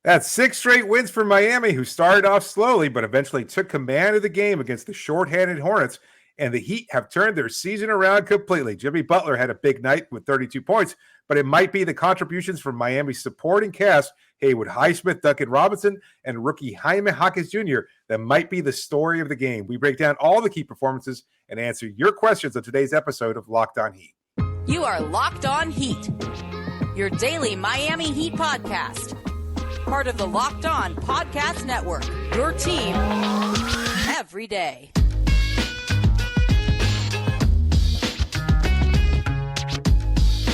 That's 6 straight wins for Miami, who started off slowly but eventually took command of the game against the shorthanded Hornets, and the Heat have turned their season around completely. Jimmy Butler had a big night with 32 points, but it might be the contributions from Miami's supporting cast, Haywood Highsmith, Duncan Robinson, and rookie Jaime Jaquez Jr., that might be the story of the game. We break down all the key performances and answer your questions on today's episode of Locked On Heat. You are Locked On Heat, your daily Miami Heat podcast. Part of the Locked On Podcast Network, your team every day.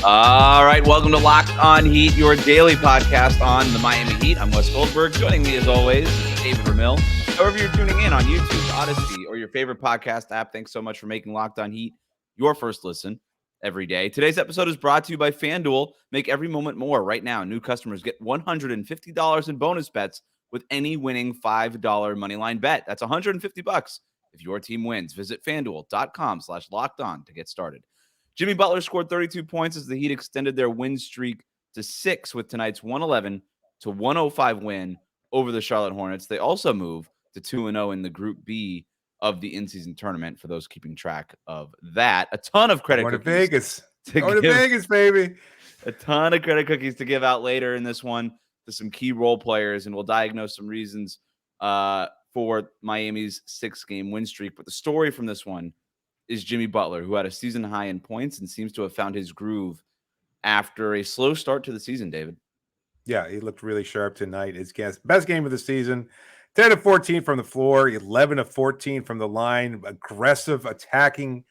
All right, welcome to Locked On Heat, your daily podcast on the Miami Heat. I'm Wes Goldberg. Joining me as always, David Ramil. However you're tuning in on YouTube, Odyssey, or your favorite podcast app, thanks so much for making Locked On Heat your first listen every day. Today's episode is brought to you by FanDuel. Make every moment more. Right now, new customers get $150 in bonus bets with any winning $5 moneyline bet. That's $150 if your team wins. Visit FanDuel.com/lockedon to get started. Jimmy Butler scored 32 points as the Heat extended their win streak to 6 with tonight's 111-105 win over the Charlotte Hornets. They also move to 2-0 in the Group B of the in-season tournament, for those keeping track of that. A ton of credit Going to cookies. Vegas, baby. A ton of credit cookies to give out later in this one to some key role players, and we'll diagnose some reasons for Miami's 6-game win streak. But the story from this one is Jimmy Butler, who had a season high in points and seems to have found his groove after a slow start to the season, David. Yeah, he looked really sharp tonight. His best game of the season. 10 of 14 from the floor, 11 of 14 from the line. Aggressive attacking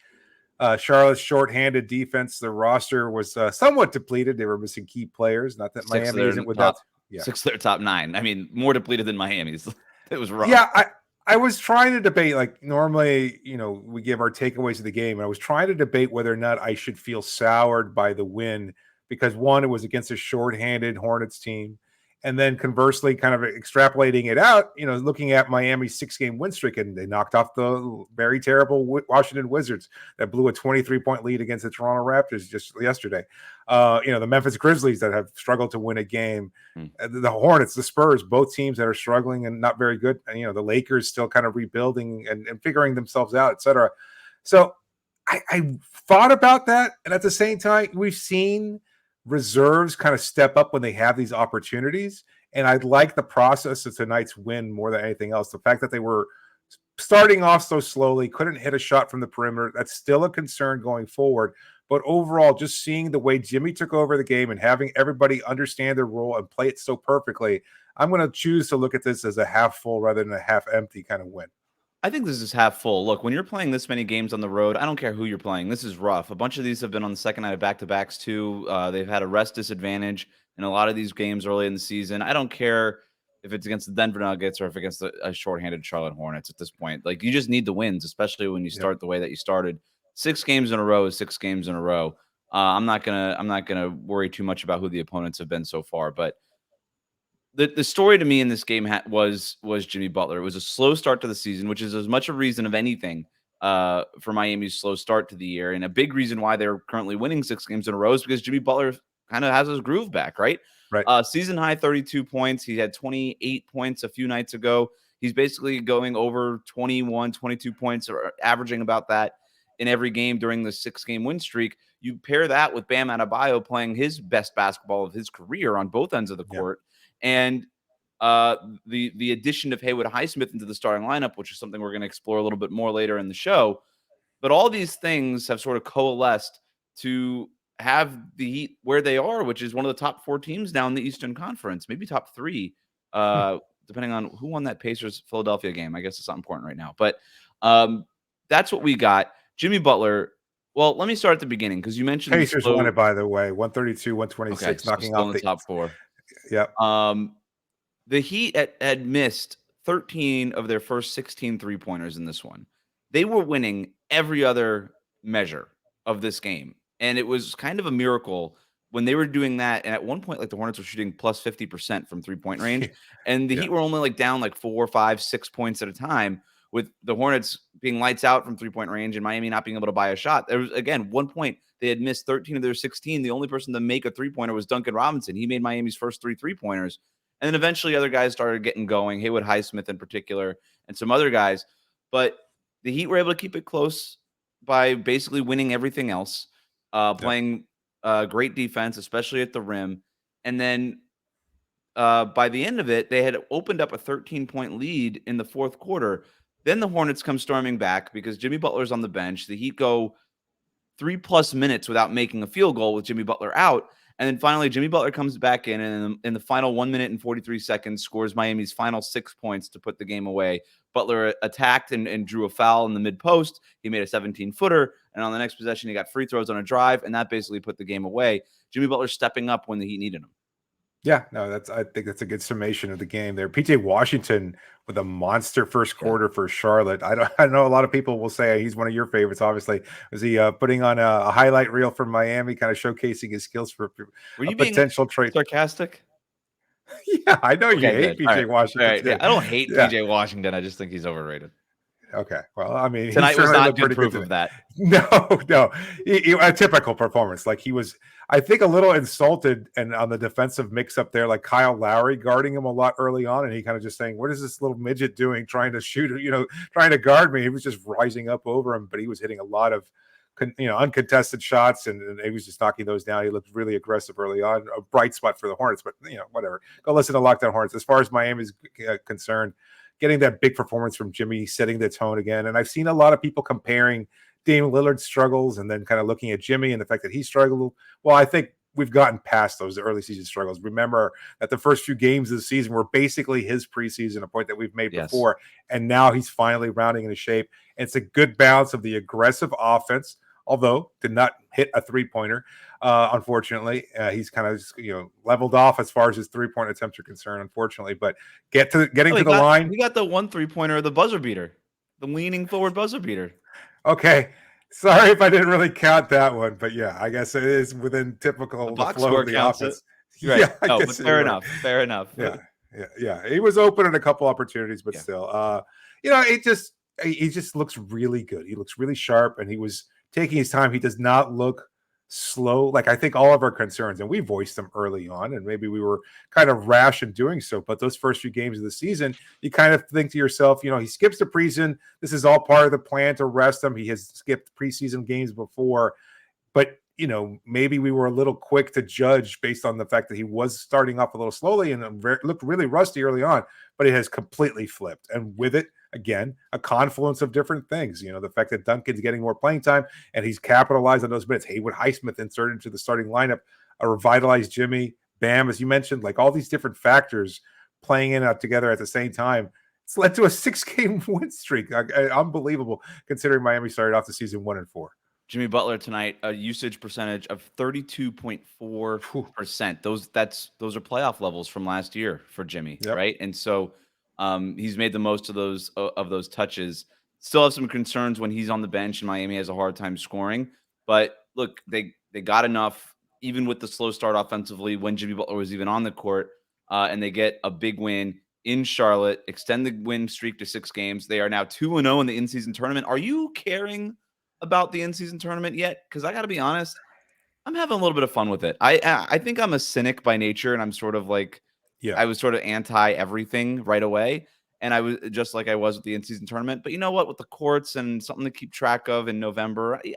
Charlotte's shorthanded defense. The roster was somewhat depleted. They were missing key players. Not that Miami isn't without. Six of their top 9. I mean, more depleted than Miami's. It was rough. Yeah, I was trying to debate, like normally, we give our takeaways of the game. And I was trying to debate whether or not I should feel soured by the win because, one, it was against a shorthanded Hornets team. And then conversely, kind of extrapolating it out, looking at Miami's 6-game win streak, and they knocked off the very terrible Washington Wizards that blew a 23-point lead against the Toronto Raptors just yesterday. The Memphis Grizzlies that have struggled to win a game, the Hornets, the Spurs, both teams that are struggling and not very good. And, the Lakers still kind of rebuilding and figuring themselves out, et cetera. So I thought about that. And at the same time, we've seen reserves kind of step up when they have these opportunities. And I like the process of tonight's win more than anything else. The fact that they were starting off so slowly, couldn't hit a shot from the perimeter, that's still a concern going forward. But overall, just seeing the way Jimmy took over the game and having everybody understand their role and play it so perfectly, I'm going to choose to look at this as a half full rather than a half empty kind of win. I think this is half full. Look, when you're playing this many games on the road, I don't care who you're playing. This is rough. A bunch of these have been on the second night of back-to-backs too. They've had a rest disadvantage in a lot of these games early in the season. I don't care if it's against the Denver Nuggets or if against a shorthanded Charlotte Hornets at this point. Like, you just need the wins, especially when you start the way that you started. 6 games in a row is 6 games in a row. I'm not gonna worry too much about who the opponents have been so far, but the story to me in this game was Jimmy Butler. It was a slow start to the season, which is as much a reason of anything for Miami's slow start to the year. And a big reason why they're currently winning 6 games in a row is because Jimmy Butler kind of has his groove back, right? Right. Season high 32 points. He had 28 points a few nights ago. He's basically going over 21, 22 points, or averaging about that in every game during the 6-game win streak. You pair that with Bam Adebayo playing his best basketball of his career on both ends of the court. And the addition of Haywood Highsmith into the starting lineup, which is something we're going to explore a little bit more later in the show. But all these things have sort of coalesced to have the Heat where they are, which is one of the top 4 teams now in the Eastern Conference, maybe top 3, depending on who won that Pacers-Philadelphia game. I guess it's not important right now. But that's what we got. Jimmy Butler. Well, let me start at the beginning because you mentioned Pacers won it, by the way, 132, 126, knocking out the top 4. Yeah. The Heat had missed 13 of their first 16 3-pointers in this one. They were winning every other measure of this game. And it was kind of a miracle when they were doing that. And at one point, like, the Hornets were shooting plus 50% from 3-point range. And the Heat were only down 4, 5, 6 points at a time, with the Hornets being lights out from 3-point range and Miami not being able to buy a shot. There was, again, one point they had missed 13 of their 16. The only person to make a 3-pointer was Duncan Robinson. He made Miami's first 3 3-pointers. And then eventually other guys started getting going, Haywood Highsmith in particular, and some other guys. But the Heat were able to keep it close by basically winning everything else, playing great defense, especially at the rim. And then by the end of it, they had opened up a 13-point lead in the fourth quarter. Then the Hornets come storming back because Jimmy Butler's on the bench. The Heat go 3+ minutes without making a field goal with Jimmy Butler out. And then finally, Jimmy Butler comes back in, and in the final 1 minute and 43 seconds, scores Miami's final 6 points to put the game away. Butler attacked and drew a foul in the mid-post. He made a 17-footer, and on the next possession, he got free throws on a drive, and that basically put the game away. Jimmy Butler stepping up when the Heat needed him. Yeah, no, I think that's a good summation of the game there. PJ Washington with a monster first quarter for Charlotte. I know a lot of people will say he's one of your favorites. Obviously, was he putting on a highlight reel for Miami, kind of showcasing his skills for Were you a potential trade? Sarcastic? Yeah, I know you hate good. PJ Washington. Right. Yeah, I don't hate PJ Washington. I just think he's overrated. Okay, well, I mean, tonight was not good proof of that. No, a typical performance. Like he was, I think, a little insulted and on the defensive mix-up there, like Kyle Lowry guarding him a lot early on, and he kind of just saying, "What is this little midget doing, trying to shoot? Trying to guard me?" He was just rising up over him, but he was hitting a lot of, uncontested shots, and he was just knocking those down. He looked really aggressive early on. A bright spot for the Hornets, but whatever. Go listen to Locked On Hornets. As far as Miami's concerned, getting that big performance from Jimmy, setting the tone again. And I've seen a lot of people comparing Dame Lillard's struggles and then kind of looking at Jimmy and the fact that he struggled. Well, I think we've gotten past those early season struggles. Remember that the first few games of the season were basically his preseason, a point that we've made before. And now he's finally rounding into shape. And it's a good balance of the aggressive offense, although did not hit a three-pointer. Unfortunately, he's kind of leveled off as far as his three-point attempts are concerned, unfortunately. But getting to the line. He got the one three-pointer, the buzzer beater, the leaning forward buzzer beater. Okay. Sorry if I didn't really count that one, but yeah, I guess it is within typical the flow of the offense. Right. Yeah, but fair enough. Fair enough. Yeah. He was open in a couple opportunities, but still, he just looks really good. He looks really sharp, and he was taking his time. He does not look slow. Like I think all of our concerns, and we voiced them early on, and maybe we were kind of rash in doing so, but those first few games of the season, you kind of think to yourself, he skips the preseason. This is all part of the plan to rest him. He has skipped preseason games before, but maybe we were a little quick to judge based on the fact that he was starting off a little slowly and looked really rusty early on, but it has completely flipped. And with it, again, a confluence of different things. The fact that Duncan's getting more playing time and he's capitalized on those minutes. Haywood Highsmith inserted into the starting lineup, a revitalized Jimmy, Bam, as you mentioned, like all these different factors playing in out together at the same time. It's led to a 6-game win streak. Unbelievable, considering Miami started off the season 1-4. Jimmy Butler tonight, a usage percentage of 32.4%. Those are playoff levels from last year for Jimmy, right? And so he's made the most of those touches. Still have some concerns when he's on the bench and Miami has a hard time scoring. But look, they got enough, even with the slow start offensively, when Jimmy Butler was even on the court, and they get a big win in Charlotte, extend the win streak to 6 games. They are now 2-0 in the in-season tournament. Are you caring about the in-season tournament yet? Because I got to be honest, I'm having a little bit of fun with it. I think I'm a cynic by nature, and I'm sort of like, I was sort of anti everything right away, and I was just like I was with the in-season tournament. But you know what? With the courts and something to keep track of in November, you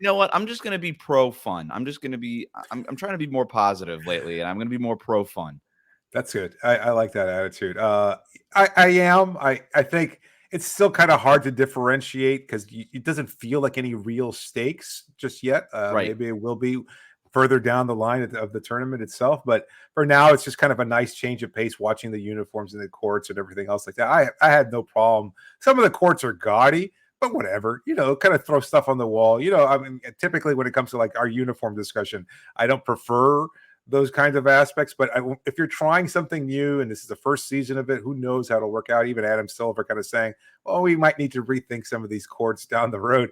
know what? I'm just going to be pro fun. I'm just going to be. I'm trying to be more positive lately, and I'm going to be more pro fun. That's good. I like that attitude. I am. I think it's still kind of hard to differentiate because it doesn't feel like any real stakes just yet. Right. Maybe it will be further down the line of the tournament itself. But for now, it's just kind of a nice change of pace watching the uniforms and the courts and everything else like that. I had no problem. Some of the courts are gaudy, but whatever, kind of throw stuff on the wall. I mean, typically when it comes to like our uniform discussion, I don't prefer those kinds of aspects, but if you're trying something new and this is the first season of it, who knows how it'll work out. Even Adam Silver kind of saying, well, we might need to rethink some of these courts down the road,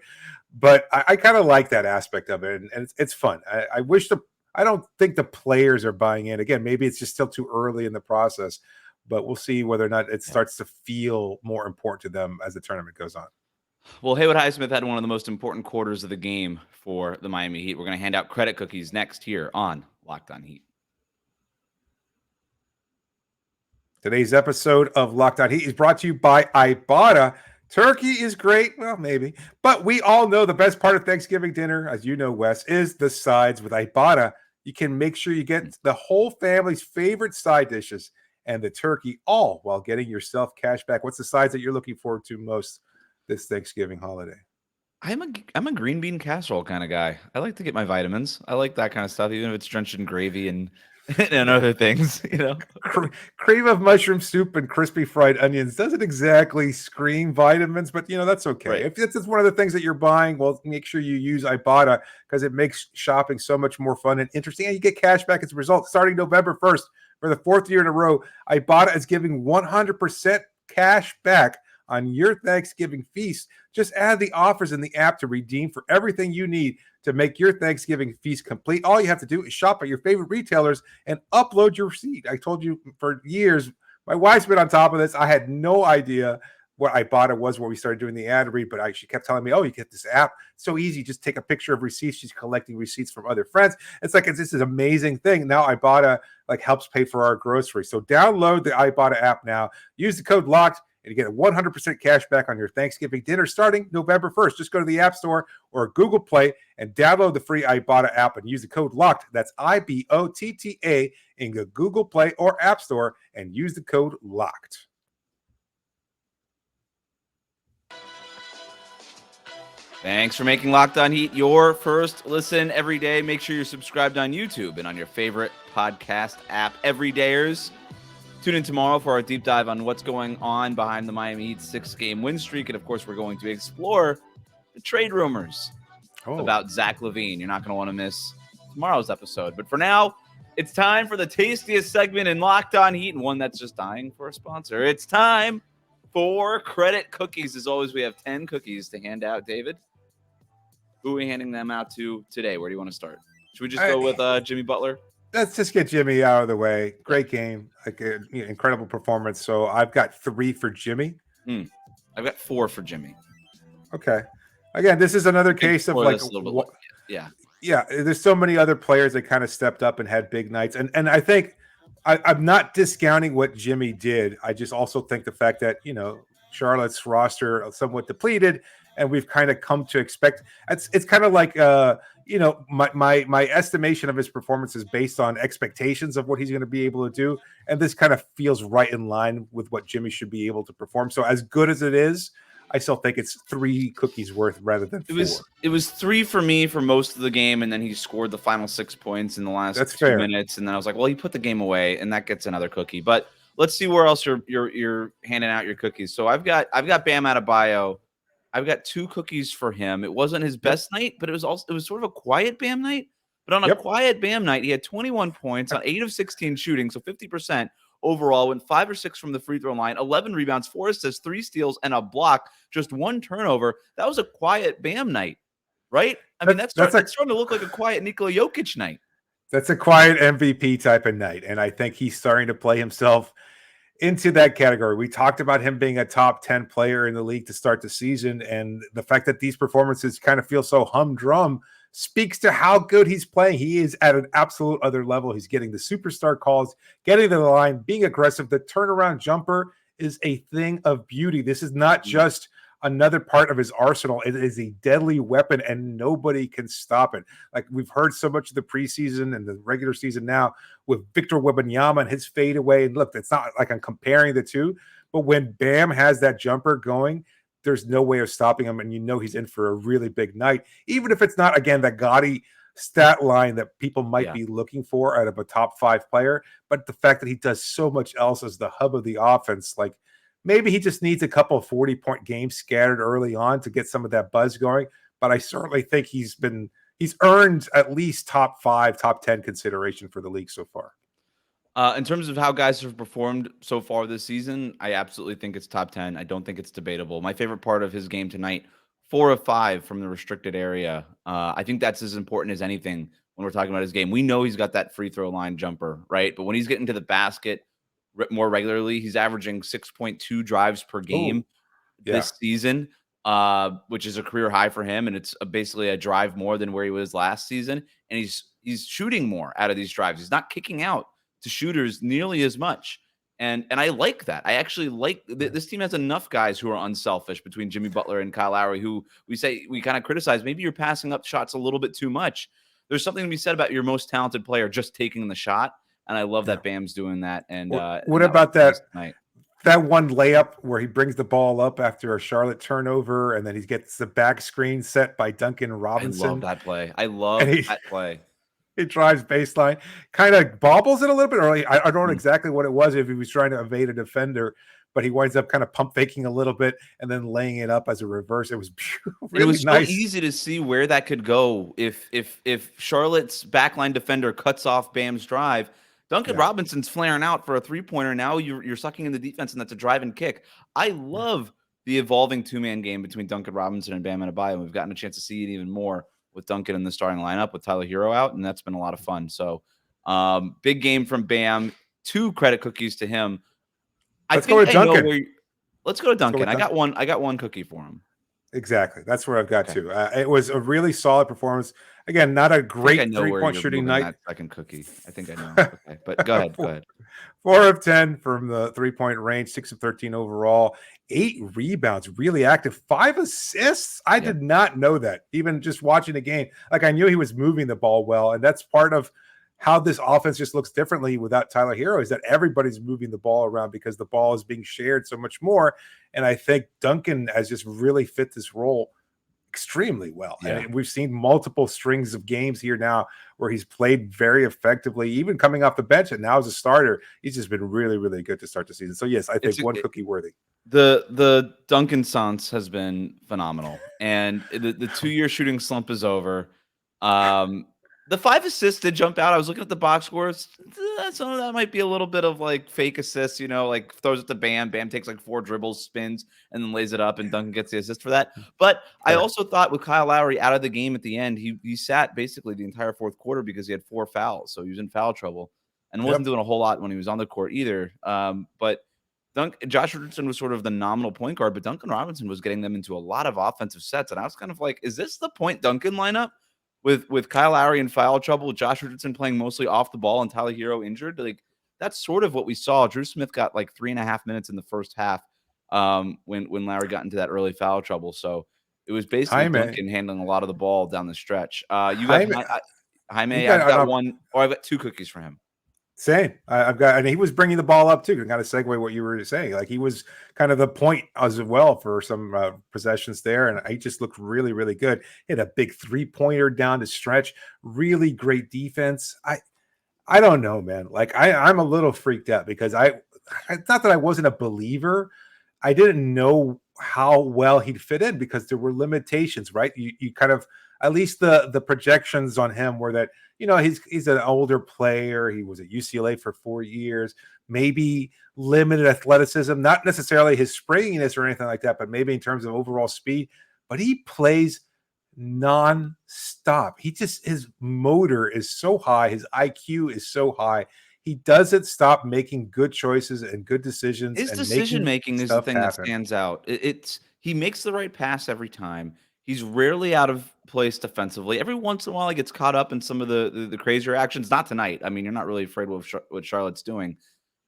but I kind of like that aspect of it, and it's fun. I don't think the players are buying in. Again, maybe it's just still too early in the process, but we'll see whether or not it starts to feel more important to them as the tournament goes on. Well, Haywood Highsmith had one of the most important quarters of the game for the Miami Heat. We're going to hand out credit cookies next here on Locked On Heat. Today's episode of Locked On Heat is brought to you by Ibata. Turkey is great, well, maybe, but we all know the best part of Thanksgiving dinner, as you know, Wes, is the sides. With Ibata, you can make sure you get the whole family's favorite side dishes and the turkey, all while getting yourself cash back. What's the sides that you're looking forward to most this Thanksgiving holiday? I'm a green bean casserole kind of guy. I like to get my vitamins. I like that kind of stuff, even if it's drenched in gravy and and other things, Cream of mushroom soup and crispy fried onions doesn't exactly scream vitamins, but that's okay. Right. If it's one of the things that you're buying, well, make sure you use Ibata because it makes shopping so much more fun and interesting, and you get cash back as a result. Starting November 1st, for the 4th year in a row, Ibata is giving 100% cash back on your Thanksgiving feast. Just add the offers in the app to redeem for everything you need to make your Thanksgiving feast complete. All you have to do is shop at your favorite retailers and upload your receipt. I told you for years, my wife's been on top of this. I had no idea what Ibata was when we started doing the ad read, but she kept telling me, oh, you get this app. It's so easy. Just take a picture of receipts. She's collecting receipts from other friends. It's this is an amazing thing. Now Ibata helps pay for our groceries. So download the Ibata app now. Use the code LOCKED. And you get 100% cash back on your Thanksgiving dinner starting November 1st. Just go to the App Store or Google Play and download the free Ibata app and use the code LOCKED. That's IBOTTA in the Google Play or App Store and use the code LOCKED. Thanks for making Locked On Heat your first listen every day. Make sure you're subscribed on YouTube and on your favorite podcast app. Everydayers. Tune in tomorrow for our deep dive on what's going on behind the Miami Heat's 6-game win streak. And, of course, we're going to explore the trade rumors about Zach LaVine. You're not going to want to miss tomorrow's episode. But for now, it's time for the tastiest segment in Locked On Heat, and one that's just dying for a sponsor. It's time for Credit Cookies. As always, we have 10 cookies to hand out. David, who are we handing them out to today? Where do you want to start? Should we just go with Jimmy Butler? Let's just get Jimmy out of the way. Great game, incredible performance. So I've got 3 for Jimmy. I've got 4 for Jimmy. Okay. Again, this is another case of yeah. There's so many other players that kind of stepped up and had big nights, and I think I'm not discounting what Jimmy did. I just also think the fact that Charlotte's roster somewhat depleted, and we've kind of come to expect. It's kind of like my estimation of his performance is based on expectations of what he's going to be able to do, and this kind of feels right in line with what Jimmy should be able to perform. So as good as it is, I still think it's 3 cookies worth rather than 4. It was 3 for me for most of the game, and then he scored the final 6 points in the last 2 minutes, and then I was like, well, he put the game away, and that gets another cookie. But let's see where else you're handing out your cookies. So I've got Bam Adebayo. I've got 2 cookies for him. It wasn't his best night, but it was sort of a quiet Bam night. But on a quiet Bam night, he had 21 points on 8 of 16 shooting, so 50% overall. Went 5 or 6 from the free throw line, 11 rebounds, 4 assists, 3 steals, and a block. Just 1 turnover. That was a quiet Bam night, right? I mean, that's starting to look like a quiet Nikola Jokic night. That's a quiet MVP type of night, and I think he's starting to play himself into that category. We talked about him being a top 10 player in the league to start the season, and the fact that these performances kind of feel so humdrum speaks to how good he's playing. He is at an absolute other level. He's getting the superstar calls, getting to the line, being aggressive. The turnaround jumper is a thing of beauty. This is not just another part of his arsenal. It is a deadly weapon, and nobody can stop it. Like we've heard so much of the preseason and the regular season now with Victor Wembanyama and his fadeaway. And look, it's not like I'm comparing the two, but when Bam has that jumper going, there's no way of stopping him, and he's in for a really big night, even if it's not, again, that gaudy stat line that people might be looking for out of a top 5 player. But the fact that he does so much else as the hub of the offense, like maybe he just needs a couple of 40-point games scattered early on to get some of that buzz going. But I certainly think he's earned at least top 5, top 10 consideration for the league so far. In terms of how guys have performed so far this season, I absolutely think it's top 10. I don't think it's debatable. My favorite part of his game tonight, 4 of 5 from the restricted area. I think that's as important as anything when we're talking about his game. We know he's got that free throw line jumper, right? But when he's getting to the basket more regularly, he's averaging 6.2 drives per game this season, which is a career high for him. And it's basically a drive more than where he was last season. And he's shooting more out of these drives. He's not kicking out to shooters nearly as much. And I like that. I actually like this team has enough guys who are unselfish between Jimmy Butler and Kyle Lowry, who we kind of criticize. Maybe you're passing up shots a little bit too much. There's something to be said about your most talented player just taking the shot. And I love that Bam's doing that. And what about that one layup where he brings the ball up after a Charlotte turnover and then he gets the back screen set by Duncan Robinson? I love that play. I love that play. He drives baseline, kind of bobbles it a little bit early. I don't know exactly what it was, if he was trying to evade a defender, but he winds up kind of pump faking a little bit and then laying it up as a reverse. It was really it was nice. So easy to see where that could go. If Charlotte's backline defender cuts off Bam's drive, Duncan Robinson's flaring out for a three-pointer. Now you're sucking in the defense, and that's a drive and kick. I love the evolving two-man game between Duncan Robinson and Bam Adebayo. We've gotten a chance to see it even more with Duncan in the starting lineup with Tyler Hero out, and that's been a lot of fun. So big game from Bam. 2 credit cookies to him. Let's go to Duncan. Let's go to Duncan. I got one cookie for him. Exactly. That's where I've got to. It was a really solid performance. Again, not a great three-point shooting night. That second cookie. I think I know. Okay, but go ahead. Go ahead. 4 of 10 from the three-point range, 6 of 13 overall, 8 rebounds, really active, 5 assists. I did not know that, even just watching the game. Like, I knew he was moving the ball well, and that's part of how this offense just looks differently without Tyler Hero, is that everybody's moving the ball around because the ball is being shared so much more. And I think Duncan has just really fit this role extremely well. Yeah. And we've seen multiple strings of games here now where he's played very effectively, even coming off the bench, and now as a starter, he's just been really, really good to start the season. So yes, I think one cookie worthy. The Duncan Sance has been phenomenal, and the 2-year shooting slump is over. The 5 assists did jump out. I was looking at the box scores. Some of that might be a little bit of like fake assists, like throws it to Bam. Bam takes like 4 dribbles, spins, and then lays it up, and Duncan gets the assist for that. But I also thought with Kyle Lowry out of the game at the end, he sat basically the entire fourth quarter because he had 4 fouls. So he was in foul trouble and wasn't doing a whole lot when he was on the court either. But Josh Richardson was sort of the nominal point guard, but Duncan Robinson was getting them into a lot of offensive sets. And I was kind of like, is this the point Duncan lineup? With Kyle Lowry in foul trouble, Josh Richardson playing mostly off the ball, and Tyler Hero injured, like that's sort of what we saw. Drew Smith got like 3.5 minutes in the first half when Lowry got into that early foul trouble. So it was basically Duncan handling a lot of the ball down the stretch. You got Jaime. I've got one, or I've got 2 cookies for him. Same. I've got, and he was bringing the ball up too. To kind of segue what you were saying, like he was kind of the point as well for some possessions there, and he just looked really, really good. Hit a big 3-pointer down the stretch. Really great defense. I don't know, man. Like I'm a little freaked out because it's not that I wasn't a believer. I didn't know how well he'd fit in because there were limitations, right? You kind of, at least the projections on him were that, he's an older player. He was at UCLA for 4 years, maybe limited athleticism, not necessarily his springiness or anything like that, but maybe in terms of overall speed. But he plays non-stop. His motor is so high. His IQ is so high. He doesn't stop making good choices and good decisions. His decision-making is the thing that stands out. He makes the right pass every time. He's rarely out of place defensively. Every once in a while, he gets caught up in some of the crazier actions. Not tonight. I mean, you're not really afraid of what Charlotte's doing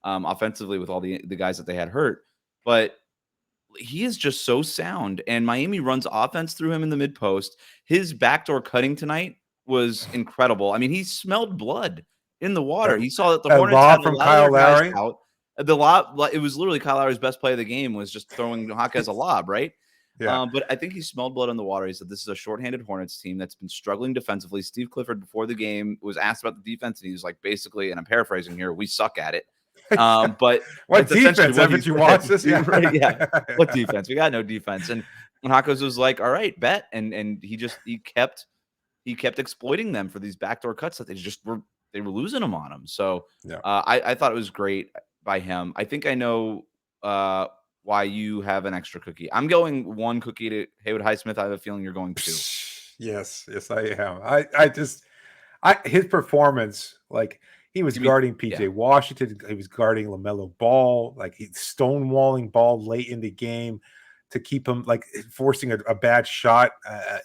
offensively with all the guys that they had hurt. But he is just so sound. And Miami runs offense through him in the mid-post. His backdoor cutting tonight was incredible. I mean, he smelled blood in the water. He saw that the Hornets had from Kyle Lowry out. The lob, it was literally Kyle Lowry's best play of the game was just throwing Haka as a lob, right? Yeah. But I think he smelled blood in the water. He said this is a shorthanded Hornets team that's been struggling defensively. Steve Clifford before the game was asked about the defense, and he was like, basically, and I'm paraphrasing here, we suck at it. But what defense? Haven't you watched this? Yeah. Right, yeah. What defense? We got no defense. And Hakos was like, all right, bet. And he kept exploiting them for these backdoor cuts that they were losing them on him. So I thought it was great by him. I think I know why you have an extra cookie. I'm going 1 cookie to Haywood Highsmith. I have a feeling you're going 2. Yes, I am. His performance, like he was guarding PJ Washington, he was guarding LaMelo Ball, like he's stonewalling Ball late in the game to keep him like forcing a bad shot.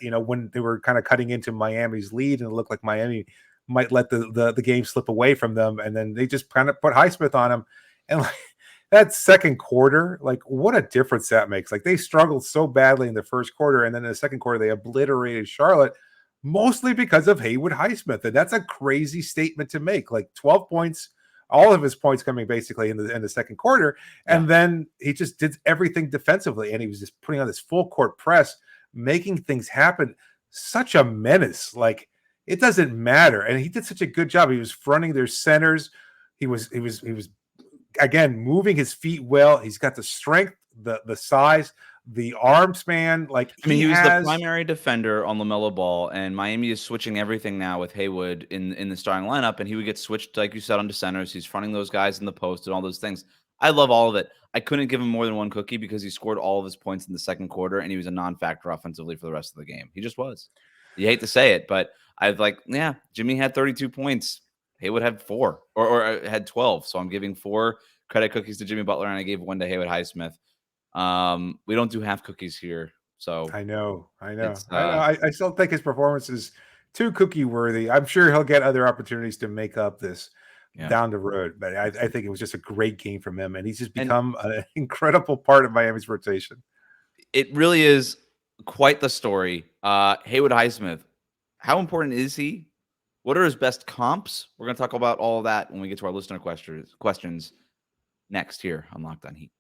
When they were kind of cutting into Miami's lead, and it looked like Miami might let the game slip away from them, and then they just kind of put Highsmith on him, and that second quarter, like what a difference that makes. Like they struggled so badly in the first quarter, and then in the second quarter they obliterated Charlotte, mostly because of Haywood Highsmith. And that's a crazy statement to make. Like 12 points, all of his points coming basically in the second quarter, and then he just did everything defensively, and he was just putting on this full court press, making things happen. Such a menace. Like it doesn't matter, and he did such a good job. He was fronting their centers. He was again moving his feet well. He's got the strength, the size, the arm span. Like he was the primary defender on LaMelo Ball, and Miami is switching everything now with Haywood in the starting lineup, and he would get switched, like you said, onto centers. He's fronting those guys in the post and all those things. I love all of it. I couldn't give him more than one cookie because he scored all of his points in the second quarter, and he was a non-factor offensively for the rest of the game. He just was. You hate to say it, but Jimmy had 32 points. Haywood had 4 or had 12. So I'm giving 4 credit cookies to Jimmy Butler, and I gave 1 to Haywood Highsmith. We don't do half cookies here. So I know. I still think his performance is too cookie worthy. I'm sure he'll get other opportunities to make up this down the road. But I think it was just a great game from him, and he's just become an incredible part of Miami's rotation. It really is quite the story. Haywood Highsmith, how important is he? What are his best comps? We're going to talk about all of that when we get to our listener questions next here on Locked On Heat.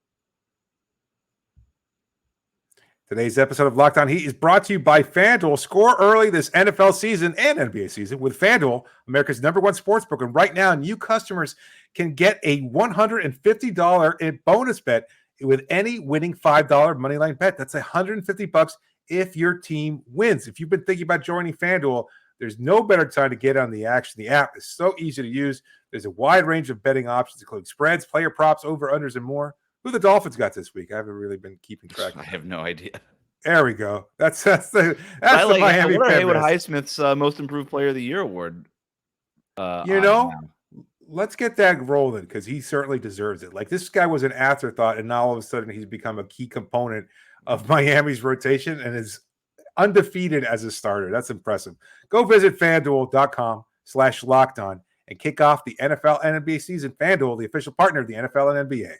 Today's episode of Locked On Heat is brought to you by FanDuel. Score early this NFL season and NBA season with FanDuel, America's #1 sportsbook. And right now, new customers can get a $150 bonus bet with any winning $5 moneyline bet. That's $150 if your team wins. If you've been thinking about joining FanDuel, there's no better time to get on the action. The app is so easy to use. There's a wide range of betting options, including spreads, player props, over-unders, and more. Who the Dolphins got this week? I haven't really been keeping track. I have no idea. There we go. That's the Miami. What are Haywood Highsmith's most improved player of the year award? Let's get that rolling because he certainly deserves it. Like this guy was an afterthought, and now all of a sudden he's become a key component of Miami's rotation and is undefeated as a starter. That's impressive. Go visit FanDuel.com/LockedOn and kick off the NFL and NBA season. FanDuel, the official partner of the NFL and NBA.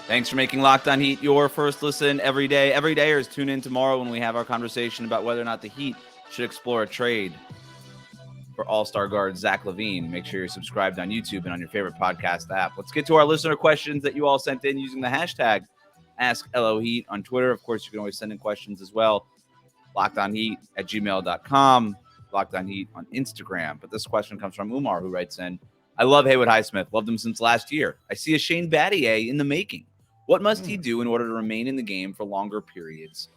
Thanks for making Locked On Heat your first listen every day. Everydayers, tune in tomorrow when we have our conversation about whether or not the Heat should explore a trade for All-Star guard Zach LaVine. Make sure you're subscribed on YouTube and on your favorite podcast app. Let's get to our listener questions that you all sent in using the hashtag AskLOHeat on Twitter. Of course, you can always send in questions as well. LockedOnHeat@gmail.com. Locked On Heat on Instagram. But this question comes from Umar, who writes in, I love Haywood Highsmith. Loved him since last year. I see a Shane Battier in the making. What must he do in order to remain in the game for longer periods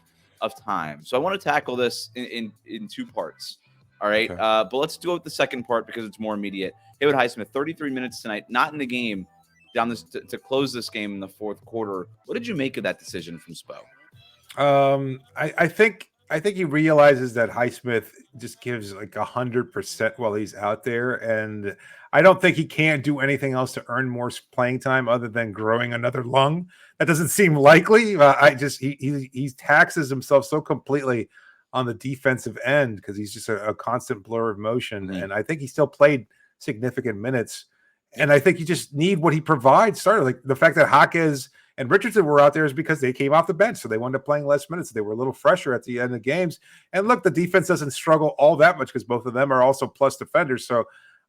of time? So I want to tackle this in 2 parts. All right. Okay. But let's do it with the second part because it's more immediate. Haywood Highsmith, 33 minutes tonight, not in the game down this to close this game in the fourth quarter. What did you make of that decision from Spo? I think he realizes that Highsmith just gives like 100% while he's out there, and I don't think he can do anything else to earn more playing time other than growing another lung. That doesn't seem likely. He taxes himself so completely on the defensive end because he's just a constant blur of motion. Mm-hmm. And I think he still played significant minutes. And I think you just need what he provides. Started like the fact that Jaquez and Richardson were out there is because they came off the bench. So they wound up playing less minutes. They were a little fresher at the end of the games. And look, the defense doesn't struggle all that much because both of them are also plus defenders. So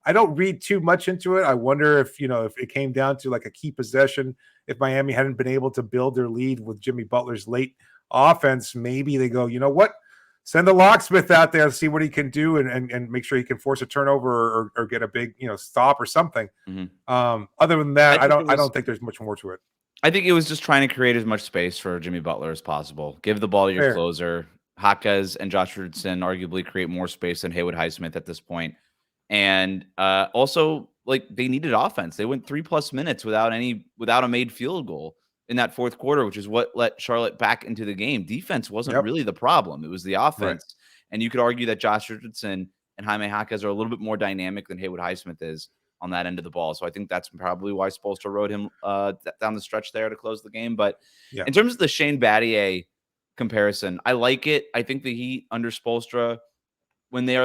I don't read too much into it. I wonder if it came down to like a key possession, if Miami hadn't been able to build their lead with Jimmy Butler's late offense, maybe they go, you know what? Send the locksmith out there and see what he can do and make sure he can force a turnover or get a big, stop or something. Mm-hmm. Other than that, I don't think there's much more to it. I think it was just trying to create as much space for Jimmy Butler as possible. Give the ball to your closer. Jaquez and Josh Richardson arguably create more space than Haywood Highsmith at this point. And also, like, they needed offense. They went 3+ minutes without a made field goal in that fourth quarter, which is what let Charlotte back into the game. Defense wasn't really the problem. It was the offense. Right. And you could argue that Josh Richardson and Jaime Jaquez are a little bit more dynamic than Haywood Highsmith is on that end of the ball. So I think that's probably why Spoelstra rode him down the stretch there to close the game. But in terms of the Shane Battier comparison, I like it. I think the Heat under Spoelstra when they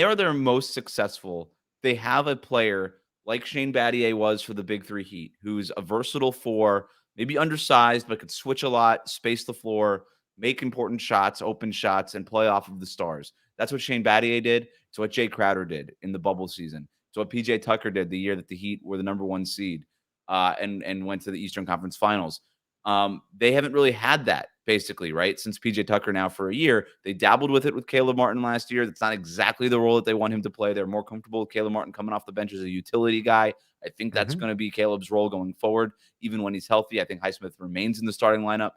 are their most successful, they have a player like Shane Battier was for the Big Three Heat, who's a versatile four, maybe undersized, but could switch a lot, space the floor, make important shots, open shots, and play off of the stars. That's what Shane Battier did. It's what Jay Crowder did in the bubble season. It's what PJ Tucker did the year that the Heat were the number 1 seed and went to the Eastern Conference Finals. They haven't really had that, basically, right? Since PJ Tucker now for a year. They dabbled with it with Caleb Martin last year. That's not exactly the role that they want him to play. They're more comfortable with Caleb Martin coming off the bench as a utility guy. I think that's going to be Caleb's role going forward, even when he's healthy. I think Highsmith remains in the starting lineup.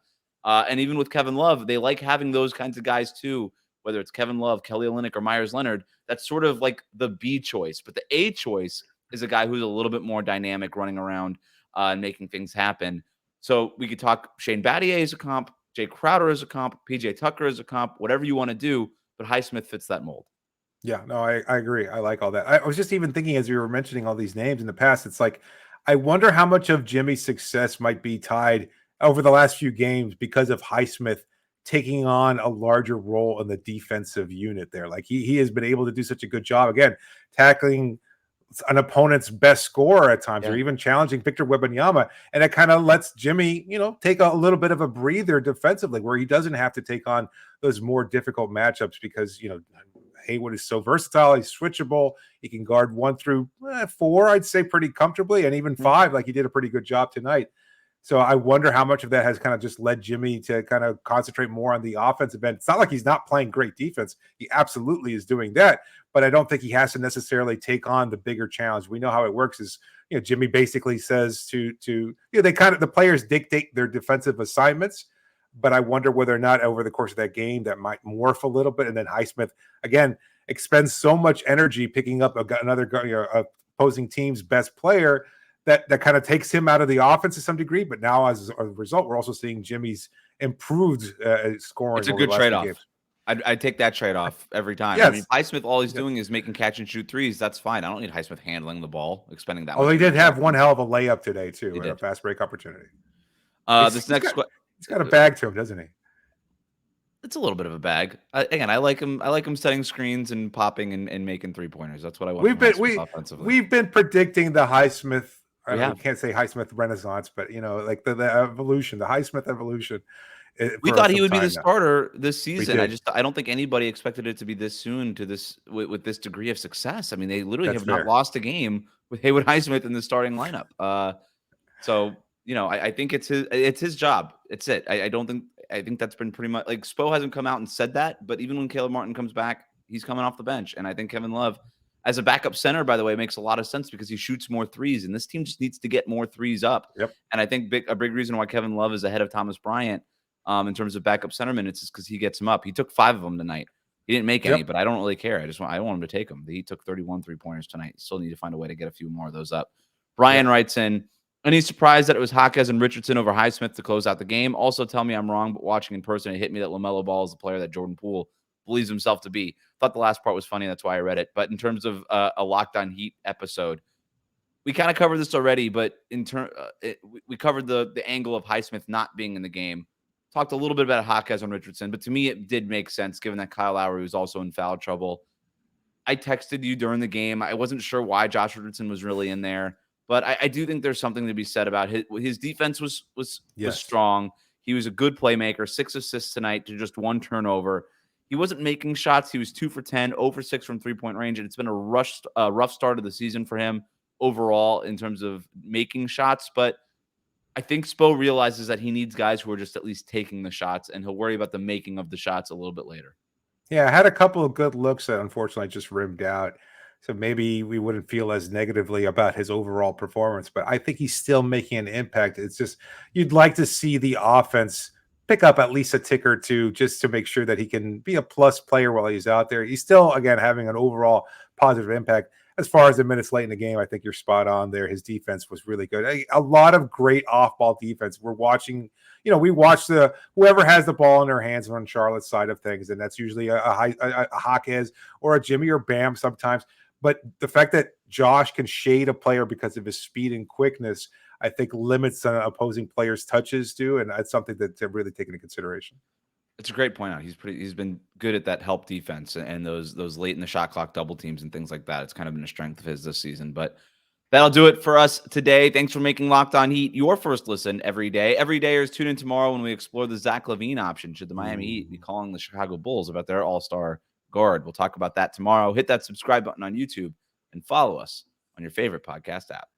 And even with Kevin Love, they like having those kinds of guys too, whether it's Kevin Love, Kelly Olynyk, or Myers Leonard. That's sort of like the B choice. But the A choice is a guy who's a little bit more dynamic, running around and making things happen. So we could talk Shane Battier as a comp, Jay Crowder as a comp, PJ Tucker as a comp, whatever you want to do, but Highsmith fits that mold. Yeah, no, I agree. I like all that. I was just even thinking as we were mentioning all these names in the past, it's like, I wonder how much of Jimmy's success might be tied over the last few games because of Highsmith taking on a larger role in the defensive unit there. Like he has been able to do such a good job, again, tackling an opponent's best scorer at times, or even challenging Victor Wembanyama, and it kind of lets Jimmy, take a little bit of a breather defensively, where he doesn't have to take on those more difficult matchups because Haywood is so versatile. He's switchable. He can guard 1 through 4, I'd say, pretty comfortably, and even 5, like he did a pretty good job tonight. So I wonder how much of that has kind of just led Jimmy to kind of concentrate more on the offensive end. It's not like he's not playing great defense. He absolutely is doing that, but I don't think he has to necessarily take on the bigger challenge. We know how it works is, Jimmy basically says to the players dictate their defensive assignments, but I wonder whether or not over the course of that game that might morph a little bit. And then Highsmith, again, expends so much energy picking up another opposing team's best player that kind of takes him out of the offense to some degree. But now, as a result, we're also seeing Jimmy's improved scoring. It's a good trade-off. I'd take that trade-off every time. Yes. I mean, Highsmith, all he's doing is making catch and shoot threes. That's fine. I don't need Highsmith handling the ball, expending that. Although he did have one hell of a layup today too, a fast break opportunity. He's got a bag to him, doesn't he? It's a little bit of a bag. Again, I like him. I like him setting screens and popping and making 3-pointers. That's what I want. We've been predicting the Highsmith. I can't say Highsmith Renaissance, but like the evolution, the Highsmith evolution. We thought he would be the starter this season. I don't think anybody expected it to be this soon to this with this degree of success. I mean, they literally have not lost a game with Haywood Highsmith in the starting lineup. So I think it's his job. It's it. I think that's been pretty much like Spo hasn't come out and said that, but even when Caleb Martin comes back, he's coming off the bench, and I think Kevin Love, as a backup center, by the way, makes a lot of sense because he shoots more threes, and this team just needs to get more threes up. Yep. And I think a big reason why Kevin Love is ahead of Thomas Bryant in terms of backup center minutes is because he gets them up. He took 5 of them tonight. He didn't make any, but I don't really care. I want him to take them. He took 31 3-pointers tonight. Still need to find a way to get a few more of those up. Brian writes in, any surprise that it was Jaquez and Richardson over Highsmith to close out the game? Also, tell me I'm wrong, but watching in person, it hit me that LaMelo Ball is the player that Jordan Poole believes himself to be. Thought the last part was funny. That's why I read it. But in terms of a Locked On Heat episode, we kind of covered this already, but we covered the angle of Highsmith not being in the game. Talked a little bit about Jaquez and Richardson, but to me, it did make sense given that Kyle Lowry was also in foul trouble. I texted you during the game. I wasn't sure why Josh Richardson was really in there. But I do think there's something to be said about his defense was strong. He was a good playmaker, 6 assists tonight to just 1 turnover. He wasn't making shots. He was 2 for 10, 0 for 6 from 3-point range. And it's been a rough start of the season for him overall in terms of making shots. But I think Spo realizes that he needs guys who are just at least taking the shots, and he'll worry about the making of the shots a little bit later. Yeah, I had a couple of good looks that unfortunately just rimmed out. So maybe we wouldn't feel as negatively about his overall performance, but I think he's still making an impact. It's just you'd like to see the offense pick up at least a tick or two just to make sure that he can be a plus player while he's out there. He's still, again, having an overall positive impact. As far as the minutes late in the game, I think you're spot on there. His defense was really good. A lot of great off-ball defense. We're watching, we watch whoever has the ball in their hands on Charlotte's side of things, and that's usually a Jaquez or a Jimmy or Bam sometimes. But the fact that Josh can shade a player because of his speed and quickness, I think limits opposing players' touches too, and that's something to really take into consideration. It's a great point out. He's been good at that help defense and those late in the shot clock double teams and things like that. It's kind of been a strength of his this season. But that'll do it for us today. Thanks for making Locked On Heat your first listen every day. Every dayers, tune in tomorrow when we explore the Zach LaVine option. Should the Miami Heat be calling the Chicago Bulls about their all-star guard? We'll talk about that tomorrow. Hit that subscribe button on YouTube and follow us on your favorite podcast app.